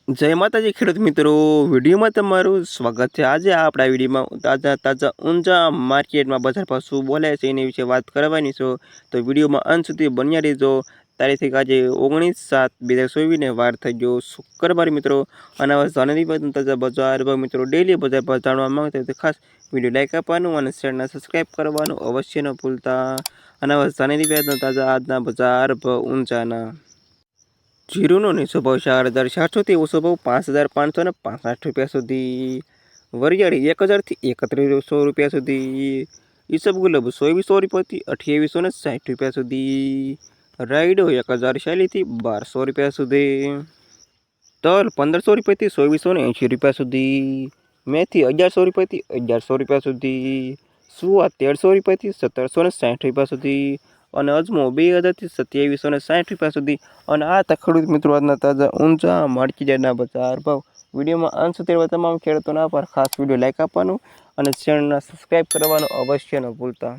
જય માતાજી ખેડૂત મિત્રો, વિડીયોમાં તમારું સ્વાગત છે। આજે આપણા વિડીયોમાં તાજા ઊંઝા માર્કેટમાં બજાર ભાવ શું બોલે છે એની વિશે વાત કરવાની છો, તો વિડીયોમાં અંત સુધી બન્યા રહેજો। તારીખ આજે 19/7/2024 વાર થઈ ગયો શુક્રવાર મિત્રો। અને હવે જાણવાની તાજા બજાર ભાવ મિત્રો, ડેલી બજાર ભાવ જાણવા માંગતા હોય તો ખાસ વિડીયો લાઈક આપવાનું અને ચેનલને સબસ્ક્રાઈબ કરવાનું અવશ્ય ન ભૂલતા। અને હવે જાણવાની તાજા આજના બજાર ભાવ ઊંઝાના। जीरुनो नीचो भाव 4,700 थी ओछो भाव 5,565 रुपया सुधी। वरियाड़ी 1,000 थी 3,100 रुपया सुधी। ईसबगुल 100 रुपया थी 2,860 रुपया सुधी। रायडो 1,040 थी 1,200 रुपया सुधी। तल 1,500 रुपया थी 2,180 रुपया सुधी। मेथी 1,100 रुपया थी 1,100 रुपया सुधी। सुआ 1,300 रुपया थी 1,760 रुपया सुधी। અને અજમો 2,000 થી 2,760 રૂપિયા સુધી। અને આ ખેડૂત મિત્રો આજના તાજા ઊંઝા માર્કેટના બજાર ભાવ। વિડીયોમાં અંત સુધી તમામ ખેડૂતોના પર ખાસ વિડીયો લાઈક આપવાનું અને ચેનલને સબસ્ક્રાઈબ કરવાનું અવશ્ય ન ભૂલતા।